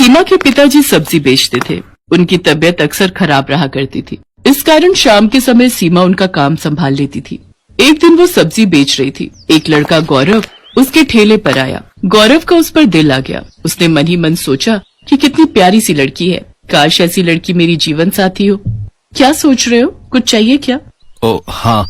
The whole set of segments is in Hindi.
सीमा के पिताजी सब्जी बेचते थे। उनकी तबीयत अक्सर खराब रहा करती थी। इस कारण शाम के समय सीमा उनका काम संभाल लेती थी। एक दिन वो सब्जी बेच रही थी। एक लड़का गौरव उसके ठेले पर आया। गौरव का उस पर दिल आ गया। उसने मन ही मन सोचा कि कितनी प्यारी सी लड़की है, काश ऐसी लड़की मेरी जीवन साथी हो। क्या सोच रहे हो, कुछ चाहिए क्या? ओ हाँ,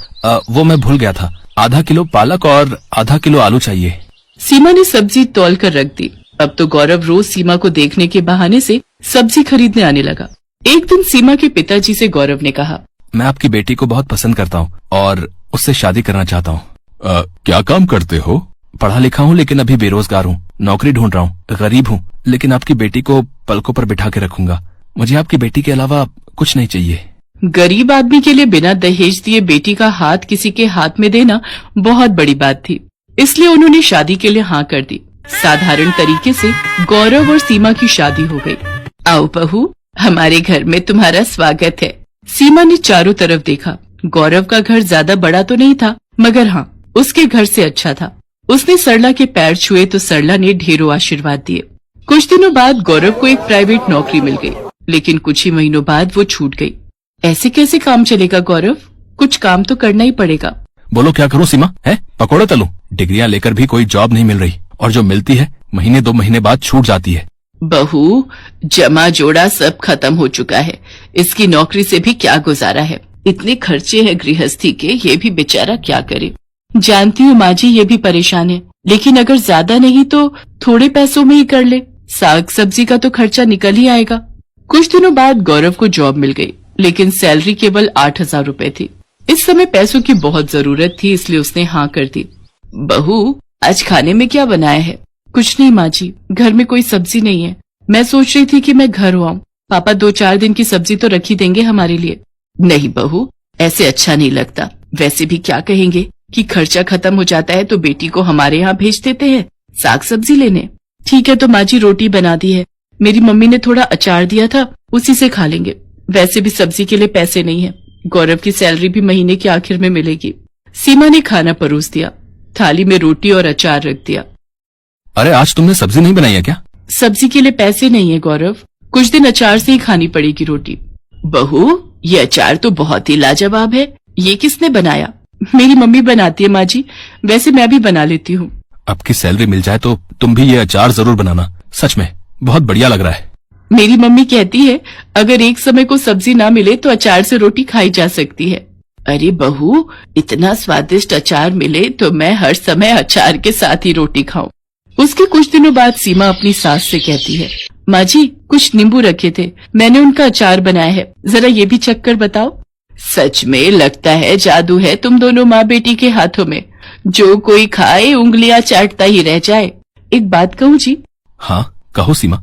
वो मैं भूल गया था। आधा किलो पालक और आधा किलो आलू चाहिए। सीमा ने सब्जी तौल कर रख दी। अब तो गौरव रोज सीमा को देखने के बहाने से सब्जी खरीदने आने लगा। एक दिन सीमा के पिताजी से गौरव ने कहा, मैं आपकी बेटी को बहुत पसंद करता हूँ और उससे शादी करना चाहता हूँ। क्या काम करते हो? पढ़ा लिखा हूँ लेकिन अभी बेरोजगार हूँ, नौकरी ढूंढ रहा हूँ। गरीब हूँ लेकिन आपकी बेटी को पलकों पर बिठा के रखूंगा। मुझे आपकी बेटी के अलावा कुछ नहीं चाहिए। गरीब आदमी के लिए बिना दहेज दिए बेटी का हाथ किसी के हाथ में देना बहुत बड़ी बात थी, इसलिए उन्होंने शादी के लिए हाँ कर दी। साधारण तरीके से गौरव और सीमा की शादी हो गई। आओ बहू, हमारे घर में तुम्हारा स्वागत है। सीमा ने चारों तरफ देखा। गौरव का घर ज्यादा बड़ा तो नहीं था, मगर हाँ, उसके घर से अच्छा था। उसने सरला के पैर छुए तो सरला ने ढेरों आशीर्वाद दिए। कुछ दिनों बाद गौरव को एक प्राइवेट नौकरी मिल गई, लेकिन कुछ ही महीनों बाद वो छूट गई। ऐसे कैसे काम चलेगा गौरव? कुछ काम तो करना ही पड़ेगा। बोलो क्या करूँ सीमा? है पकौड़े तलूं? डिग्रियां लेकर भी कोई जॉब नहीं मिल रही और जो मिलती है महीने 2 महीने बाद छूट जाती है। बहू, जमा जोड़ा सब खत्म हो चुका है। इसकी नौकरी से भी क्या गुजारा है। इतने खर्चे हैं गृहस्थी के, ये भी बेचारा क्या करे। जानती हूँ माँ जी, ये भी परेशान है, लेकिन अगर ज्यादा नहीं तो थोड़े पैसों में ही कर ले। साग सब्जी का तो खर्चा निकल ही आएगा। कुछ दिनों बाद गौरव को जॉब मिल गई, लेकिन सैलरी केवल 8,000 रुपए थी। इस समय पैसों की बहुत जरूरत थी, इसलिए उसने हाँ कर दी। बहू, आज खाने में क्या बनाया है? कुछ नहीं माँ जी, घर में कोई सब्जी नहीं है। मैं सोच रही थी कि मैं घर आऊँ। पापा 2-4 दिन की सब्जी तो रख ही देंगे हमारे लिए। नहीं बहू, ऐसे अच्छा नहीं लगता। वैसे भी क्या कहेंगे कि खर्चा खत्म हो जाता है तो बेटी को हमारे यहाँ भेज देते हैं साग सब्जी लेने। ठीक है तो माँ जी, रोटी बना दी है। मेरी मम्मी ने थोड़ा अचार दिया था, उसी से खा लेंगे। वैसे भी सब्जी के लिए पैसे नहीं है। गौरव की सैलरी भी महीने के आखिर में मिलेगी। सीमा ने खाना परोस दिया। थाली में रोटी और अचार रख दिया। अरे आज तुमने सब्जी नहीं बनाई है क्या? सब्जी के लिए पैसे नहीं है गौरव, कुछ दिन अचार से ही खानी पड़ेगी रोटी। बहू, ये अचार तो बहुत ही लाजवाब है। ये किसने बनाया? मेरी मम्मी बनाती है माँ जी, वैसे मैं भी बना लेती हूँ। आपकी सैलरी मिल जाए तो तुम भी ये अचार जरूर बनाना। सच में बहुत बढ़िया लग रहा है। मेरी मम्मी कहती है अगर एक समय को सब्जी ना मिले तो अचार से रोटी खाई जा सकती है। अरे बहू, इतना स्वादिष्ट अचार मिले तो मैं हर समय अचार के साथ ही रोटी खाऊं। उसके कुछ दिनों बाद सीमा अपनी सास से कहती है, माँ जी, कुछ नींबू रखे थे, मैंने उनका अचार बनाया है, जरा ये भी चख कर बताओ। सच में लगता है जादू है तुम दोनों माँ बेटी के हाथों में। जो कोई खाए उंगलियां चाटता ही रह जाए। एक बात कहूँ जी? हाँ कहो सीमा।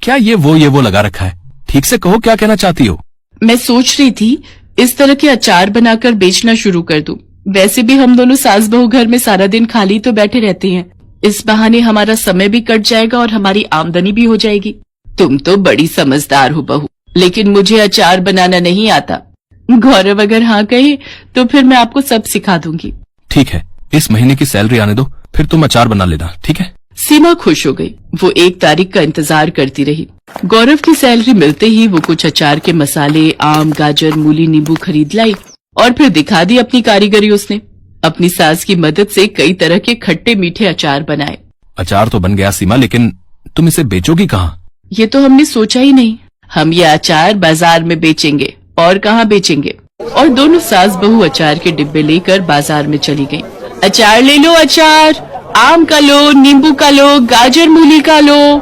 क्या ये वो लगा रखा है? ठीक से कहो, क्या कहना चाहती हो? मैं सोच रही थी इस तरह के अचार बनाकर बेचना शुरू कर दूं। वैसे भी हम दोनों सास बहू घर में सारा दिन खाली तो बैठे रहते हैं। इस बहाने हमारा समय भी कट जाएगा और हमारी आमदनी भी हो जाएगी। तुम तो बड़ी समझदार हो बहू, लेकिन मुझे अचार बनाना नहीं आता। गौरव अगर हाँ कहे तो फिर मैं आपको सब सिखा दूंगी। ठीक है, इस महीने की सैलरी आने दो, फिर तुम अचार बना लेना, ठीक है? सीमा खुश हो गई। वो 1 तारीख का इंतजार करती रही। गौरव की सैलरी मिलते ही वो कुछ अचार के मसाले, आम, गाजर, मूली, नींबू खरीद लाई और फिर दिखा दी अपनी कारीगरी। उसने अपनी सास की मदद से कई तरह के खट्टे मीठे अचार बनाए। अचार तो बन गया सीमा, लेकिन तुम इसे बेचोगी कहाँ? ये तो हमने सोचा ही नहीं। हम ये अचार बाजार में बेचेंगे, और कहाँ बेचेंगे। और दोनों सास बहू अचार के डिब्बे लेकर बाजार में चली गईं। अचार ले लो, अचार, आम का लो, नींबू का लो, गाजर मूली का लो।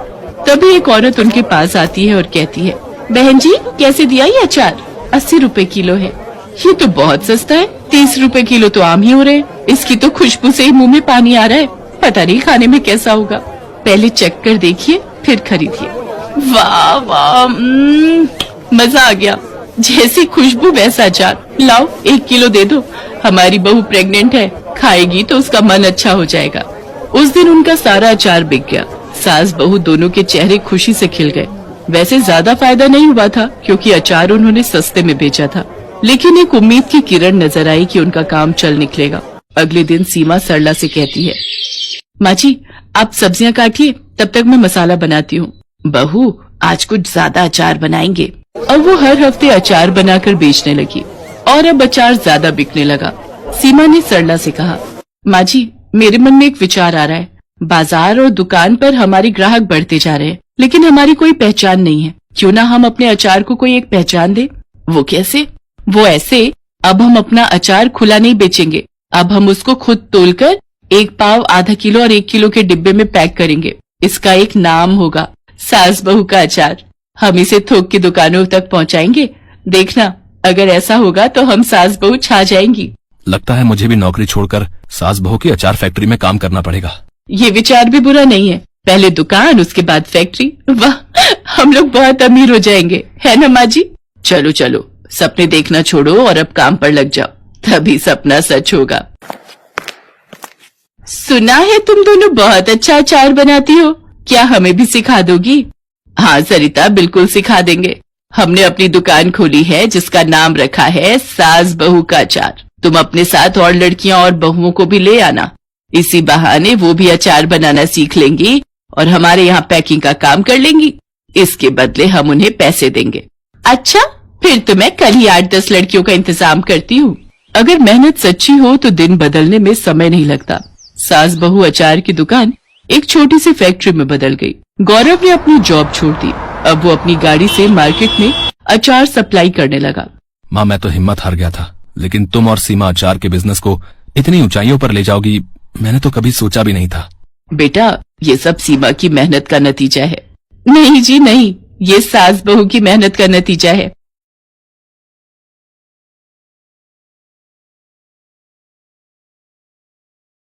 तभी एक औरत उनके पास आती है और कहती है, बहन जी, कैसे दिया ये अचार? 80 रुपए किलो है। ये तो बहुत सस्ता है, 30 रुपए किलो तो आम ही हो रहे। इसकी तो खुशबू से ही मुंह में पानी आ रहा है। पता नहीं खाने में कैसा होगा। पहले चख कर देखिए, फिर खरीदिए। वाह वाह, मजा आ गया। जैसी खुशबू वैसा अचार। लाओ 1 किलो दे दो। हमारी बहू प्रेग्नेंट है, खाएगी तो उसका मन अच्छा हो जाएगा। उस दिन उनका सारा अचार बिक गया। सास बहू दोनों के चेहरे खुशी से खिल गए। वैसे ज्यादा फायदा नहीं हुआ था, क्योंकि अचार उन्होंने सस्ते में बेचा था, लेकिन एक उम्मीद की किरण नजर आई कि उनका काम चल निकलेगा। अगले दिन सीमा सरला से कहती है, माँ जी, आप सब्जियां काटिए, तब तक मैं मसाला बनाती हूँ। बहू, आज कुछ ज्यादा अचार बनाएंगे। अब वो हर हफ्ते अचार बनाकर बेचने लगी और अब अचार ज्यादा बिकने लगा। सीमा ने सरला से कहा, माँ जी, मेरे मन में एक विचार आ रहा है। बाजार और दुकान पर हमारे ग्राहक बढ़ते जा रहे हैं, लेकिन हमारी कोई पहचान नहीं है। क्यों ना हम अपने अचार को कोई एक पहचान दे। वो कैसे? वो ऐसे, अब हम अपना अचार खुला नहीं बेचेंगे। अब हम उसको खुद तोलकर 1 पाव, आधा किलो और 1 किलो के डिब्बे में पैक करेंगे। इसका एक नाम होगा, सास बहू का अचार। हम इसे थोक की दुकानों तक पहुंचाएंगे। देखना, अगर ऐसा होगा तो हम सास बहू छा जाएंगी। लगता है मुझे भी नौकरी छोड़कर सास बहू की अचार फैक्ट्री में काम करना पड़ेगा। ये विचार भी बुरा नहीं है। पहले दुकान, उसके बाद फैक्ट्री। वाह, हम लोग बहुत अमीर हो जाएंगे, है ना माँ जी? चलो चलो, सपने देखना छोड़ो और अब काम पर लग जाओ, तभी सपना सच होगा। सुना है तुम दोनों बहुत अच्छा अचार बनाती हो, क्या हमें भी सिखा दोगी? हाँ सरिता, बिल्कुल सिखा देंगे। हमने अपनी दुकान खोली है जिसका नाम रखा है सास बहू का अचार। तुम अपने साथ और लड़कियां और बहुओं को भी ले आना। इसी बहाने वो भी अचार बनाना सीख लेंगी और हमारे यहाँ पैकिंग का काम कर लेंगी। इसके बदले हम उन्हें पैसे देंगे। अच्छा, फिर तो मैं कल ही 8-10 लड़कियों का इंतजाम करती हूँ। अगर मेहनत सच्ची हो तो दिन बदलने में समय नहीं लगता। सास बहू अचार की दुकान एक छोटी सी फैक्ट्री में बदल गई। गौरव ने अपनी जॉब छोड़ दी। अब वो अपनी गाड़ी से मार्केट में अचार सप्लाई करने लगा। माँ, मैं तो हिम्मत हार गया था, लेकिन तुम और सीमा अचार के बिजनेस को इतनी ऊंचाइयों पर ले जाओगी, मैंने तो कभी सोचा भी नहीं था। बेटा, ये सब सीमा की मेहनत का नतीजा है। नहीं जी नहीं, ये सास बहू की मेहनत का नतीजा है।